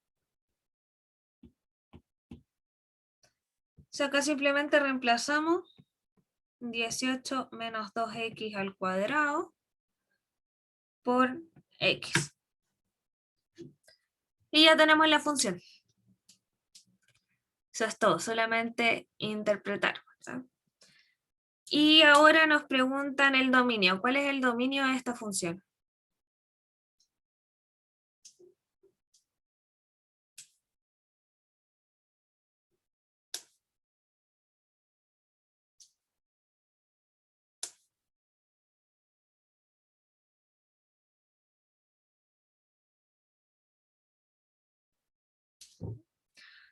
O sea, acá simplemente reemplazamos 18 menos 2x al cuadrado por x. Y ya tenemos la función. Eso es todo, solamente interpretar. ¿Sí? Y ahora nos preguntan el dominio. ¿Cuál es el dominio de esta función?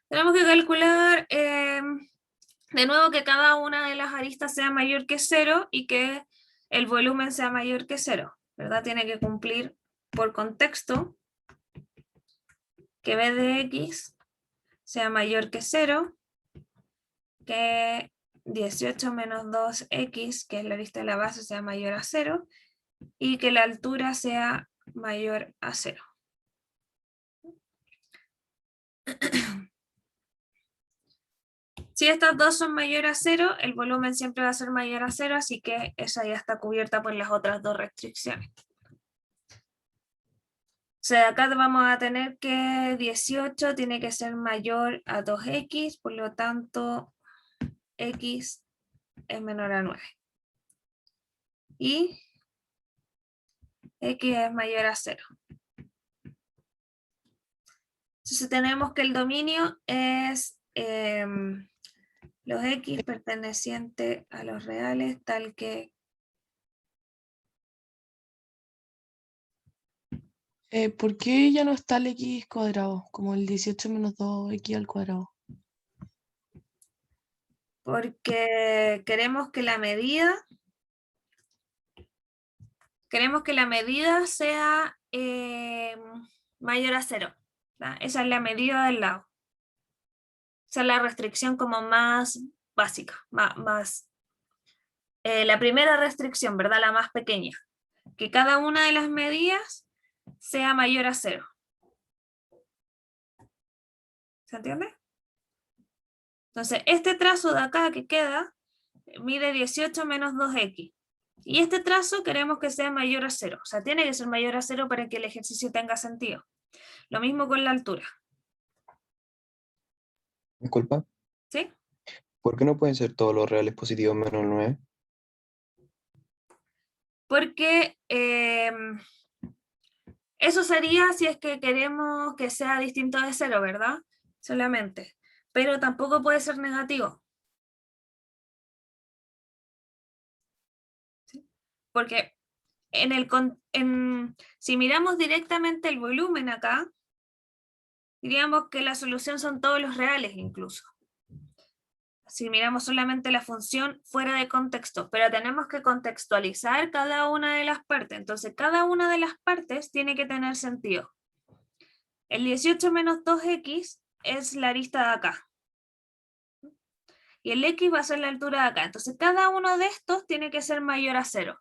Tenemos que calcular de nuevo que cada una de las aristas sea mayor que 0 y que el volumen sea mayor que 0, ¿verdad? Tiene que cumplir por contexto que b de x sea mayor que 0, que 18 menos 2x, que es la arista de la base, sea mayor a 0, y que la altura sea mayor a 0. Si estas dos son mayores a 0, el volumen siempre va a ser mayor a 0, así que esa ya está cubierta por las otras dos restricciones. O sea, acá vamos a tener que 18 tiene que ser mayor a 2x, por lo tanto, x es menor a 9. Y x es mayor a 0. Entonces tenemos que el dominio es los x pertenecientes a los reales, tal que... ¿Por qué ya no está el x cuadrado? Como el 18 menos 2x al cuadrado. Porque queremos que la medida sea mayor a 0. ¿verdad? Esa es la medida del lado. Esa es la restricción como más básica, la primera restricción, ¿verdad? La más pequeña. Que cada una de las medidas sea mayor a 0. ¿Se entiende? Entonces, este trazo de acá que queda mide 18 menos 2x. Y este trazo queremos que sea mayor a 0. O sea, tiene que ser mayor a 0 para que el ejercicio tenga sentido. Lo mismo con la altura. Disculpa, ¿Sí? ¿por qué no pueden ser todos los reales positivos menos 9? Porque eso sería si es que queremos que sea distinto de 0, ¿verdad? Solamente. Pero tampoco puede ser negativo. ¿Sí? Porque si miramos directamente el volumen acá, diríamos que la solución son todos los reales incluso. Si miramos solamente la función fuera de contexto, pero tenemos que contextualizar cada una de las partes. Entonces, cada una de las partes tiene que tener sentido. El 18 menos 2x es la arista de acá. Y el x va a ser la altura de acá. Entonces, cada uno de estos tiene que ser mayor a 0.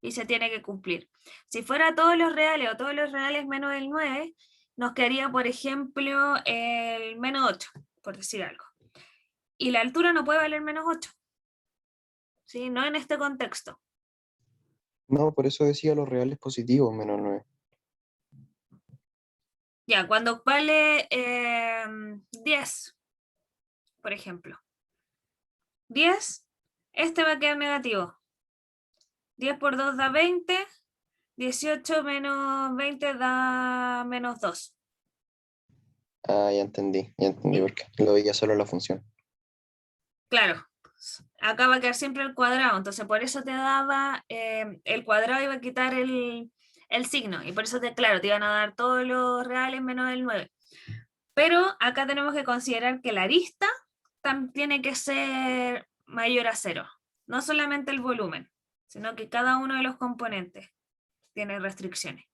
Y se tiene que cumplir. Si fuera todos los reales o todos los reales menos el 9, nos quedaría, por ejemplo, el menos 8, por decir algo. Y la altura no puede valer menos 8. ¿Sí? No en este contexto. No, por eso decía los reales positivos menos 9. Ya, cuando vale 10, por ejemplo. 10, este va a quedar negativo. 10 por 2 da 20. 18 menos 20 da menos 2. Ah, ya entendí porque lo veía solo la función. Claro, acá va a quedar siempre el cuadrado, entonces por eso te daba el cuadrado, iba a quitar el el signo, y por eso, claro, te iban a dar todos los reales menos el 9. Pero acá tenemos que considerar que la arista tiene que ser mayor a 0. No solamente el volumen, sino que cada uno de los componentes tiene restricciones.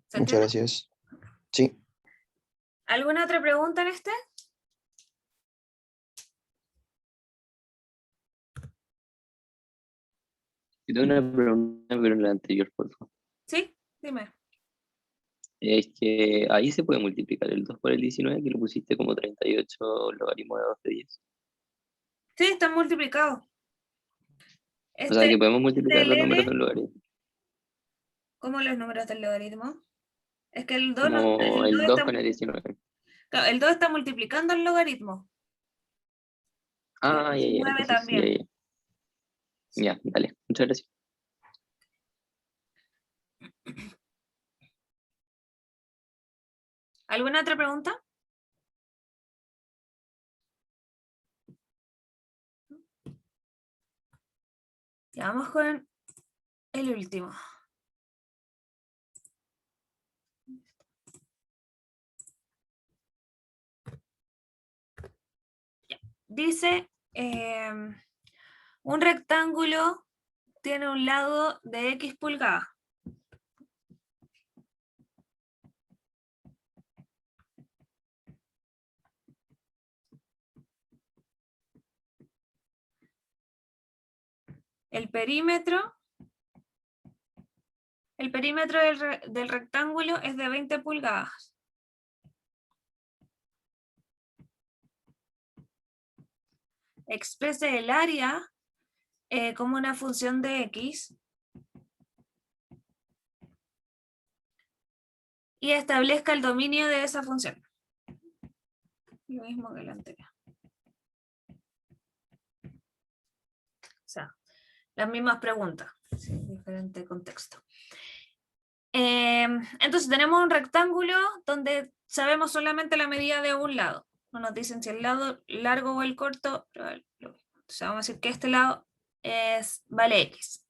¿Se Muchas entiende? gracias. Sí, ¿Alguna otra pregunta en este? Yo tengo una pregunta, pero en la anterior, por favor. Sí, dime. Es que ahí se puede multiplicar el 2 por el 19, que lo pusiste como 38 logaritmo de 2 de 10. Sí, están multiplicados. O sea que podemos multiplicar los ln, números del logaritmo. ¿cómo los números del logaritmo? Es que el 2, Como el 2 está, con el 19. claro, el 2 está multiplicando el logaritmo. Ah, ya, ya, 9 entonces también. ya, dale, muchas gracias. ¿Alguna otra pregunta? Ya vamos con el último. Ya. Dice, un rectángulo tiene un lado de X pulgadas. El perímetro del rectángulo es de 20 pulgadas. Exprese el área como una función de X y establezca el dominio de esa función. Lo mismo que la anterior. O sea, las mismas preguntas, sí, diferente contexto. Entonces tenemos un rectángulo donde sabemos solamente la medida de un lado. No nos dicen si el lado largo o el corto, pero entonces vamos a decir que este lado vale X.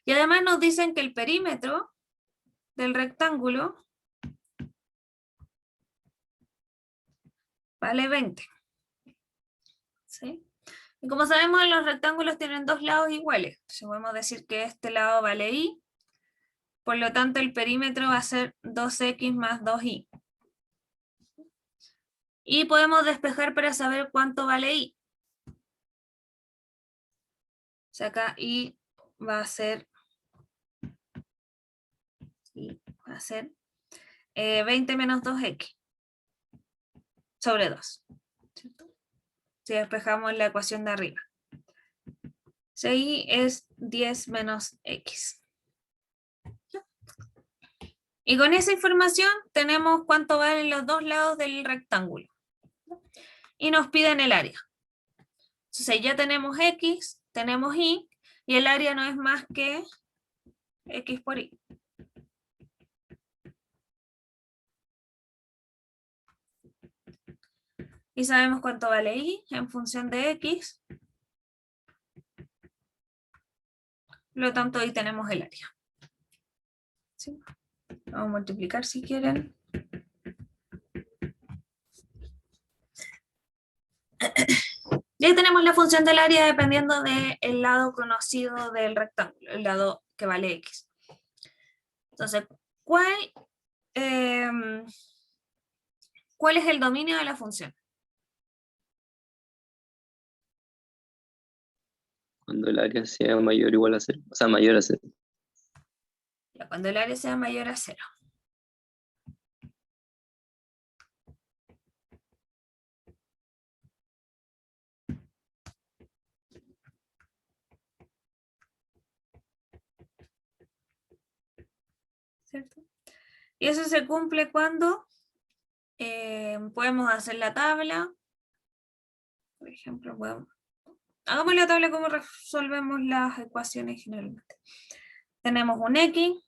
Y además nos dicen que el perímetro del rectángulo vale 20. ¿Sí? Y como sabemos, los rectángulos tienen dos lados iguales. Entonces podemos decir que este lado vale Y. Por lo tanto, el perímetro va a ser 2X más 2Y. Y podemos despejar para saber cuánto vale Y. O sea, acá Y va a ser 20 menos 2X sobre 2. ¿Cierto? Si despejamos la ecuación de arriba. Y es 10 menos X. Y con esa información tenemos cuánto valen los dos lados del rectángulo. Y nos piden el área. Entonces ya tenemos X, tenemos Y, y el área no es más que X por Y. Y sabemos cuánto vale Y en función de X. Por lo tanto, ahí tenemos el área. ¿Sí? Vamos a multiplicar si quieren. Ya tenemos la función del área dependiendo del lado conocido del rectángulo, el lado que vale X. Entonces, ¿cuál es el dominio de la función? Cuando el área sea mayor o igual a 0. O sea, mayor a 0. Ya, cuando el área sea mayor a 0. ¿Cierto? Y eso se cumple cuando podemos hacer la tabla. Por ejemplo, hagamos la tabla como resolvemos las ecuaciones generalmente. Tenemos un X,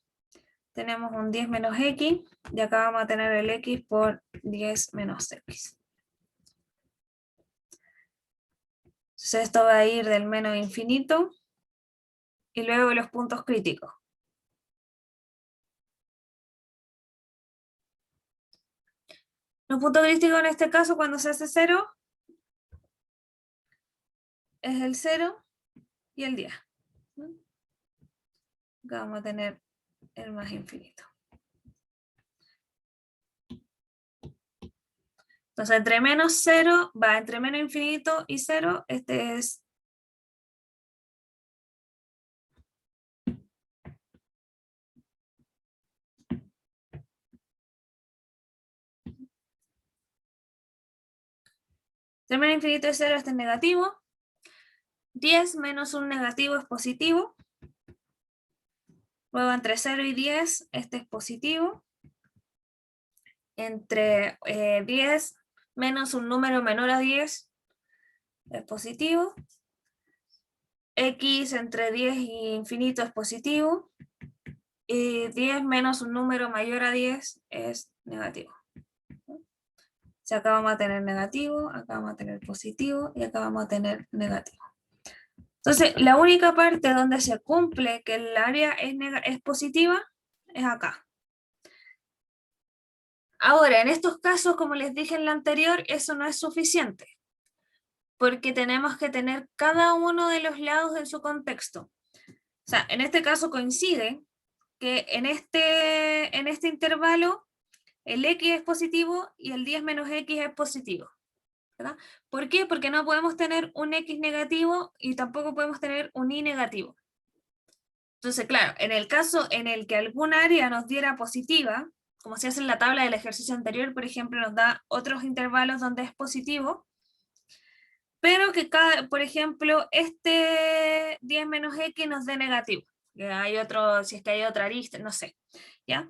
tenemos un 10 menos X, y acá vamos a tener el X por 10 menos X. Entonces esto va a ir del menos infinito y luego los puntos críticos. Los puntos críticos en este caso, cuando se hace 0, es el 0 y el 10. Acá vamos a tener el más infinito. Entonces, entre menos 0, va entre menos infinito y 0, este es entre menos infinito y 0, este es negativo. 10 menos un negativo es positivo. Luego entre 0 y 10, este es positivo. Entre 10 menos un número menor a 10 es positivo. X entre 10 y infinito es positivo. Y 10 menos un número mayor a 10 es negativo. O sea, acá vamos a tener negativo, acá vamos a tener positivo y acá vamos a tener negativo. Entonces, la única parte donde se cumple que el área es positiva es acá. Ahora, en estos casos, como les dije en la anterior, eso no es suficiente, porque tenemos que tener cada uno de los lados en su contexto. O sea, en este caso coincide que en este intervalo el x es positivo y el 10 menos x es positivo. ¿Verdad? ¿Por qué? Porque no podemos tener un x negativo y tampoco podemos tener un y negativo. Entonces, claro, en el caso en el que algún área nos diera positiva, como se hace en la tabla del ejercicio anterior, por ejemplo, nos da otros intervalos donde es positivo, pero que por ejemplo, este 10 menos x nos dé negativo. Que hay otro, si es que hay otra arista, no sé, ¿ya?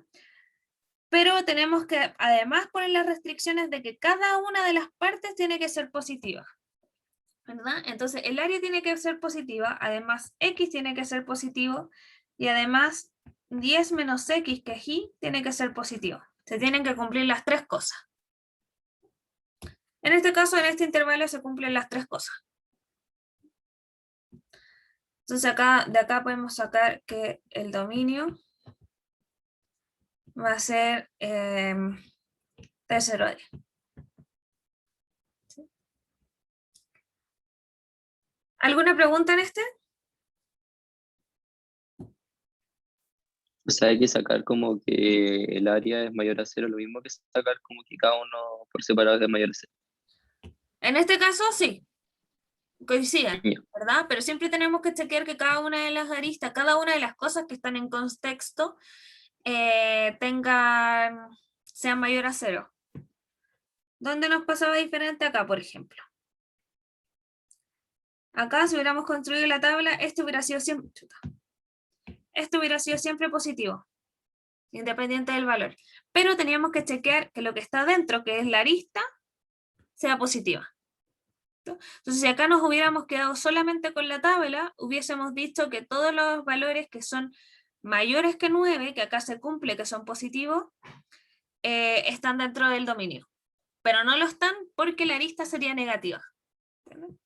Pero tenemos que además poner las restricciones de que cada una de las partes tiene que ser positiva, ¿verdad? Entonces el área tiene que ser positiva, además x tiene que ser positivo y además 10 menos x, que es y, tiene que ser positivo. Se tienen que cumplir las tres cosas. En este caso, en este intervalo se cumplen las tres cosas. Entonces de acá podemos sacar que el dominio va a ser tercero área. ¿Sí? ¿Alguna pregunta en este? O sea, hay que sacar como que el área es mayor a 0, lo mismo que sacar como que cada uno por separado es mayor a 0. En este caso, sí. Coinciden, Ya. ¿verdad? Pero siempre tenemos que chequear que cada una de las aristas, cada una de las cosas que están en contexto sean mayor a 0. ¿Dónde nos pasaba diferente? Acá, por ejemplo. Acá, si hubiéramos construido la tabla, esto hubiera sido siempre positivo, independiente del valor. Pero teníamos que chequear que lo que está dentro, que es la arista, sea positiva. Entonces, si acá nos hubiéramos quedado solamente con la tabla, hubiésemos dicho que todos los valores que son mayores que 9, que acá se cumple que son positivos, están dentro del dominio. Pero no lo están porque la arista sería negativa. ¿Entienden?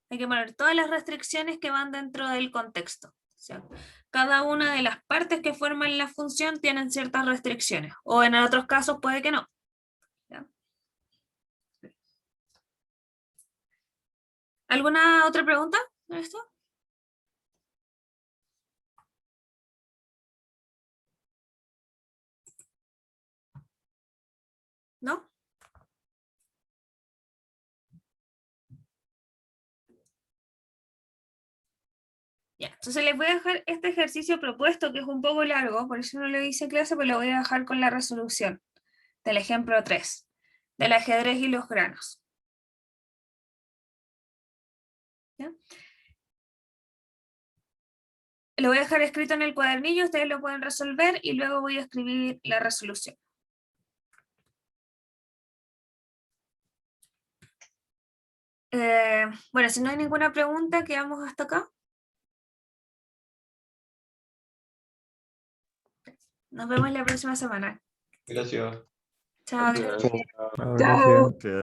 Hay que poner todas las restricciones que van dentro del contexto. O sea, cada una de las partes que forman la función tienen ciertas restricciones. O en otros casos puede que no. ¿Ya? ¿Alguna otra pregunta de esto? ¿No? Ya, entonces les voy a dejar este ejercicio propuesto, que es un poco largo, por eso no lo hice en clase, pero lo voy a dejar con la resolución del ejemplo 3, del ajedrez y los granos. ¿Ya? Lo voy a dejar escrito en el cuadernillo, ustedes lo pueden resolver y luego voy a escribir la resolución. Bueno, si no hay ninguna pregunta, quedamos hasta acá. Nos vemos la próxima semana. Gracias. Chao. Chao. Chao, gracias.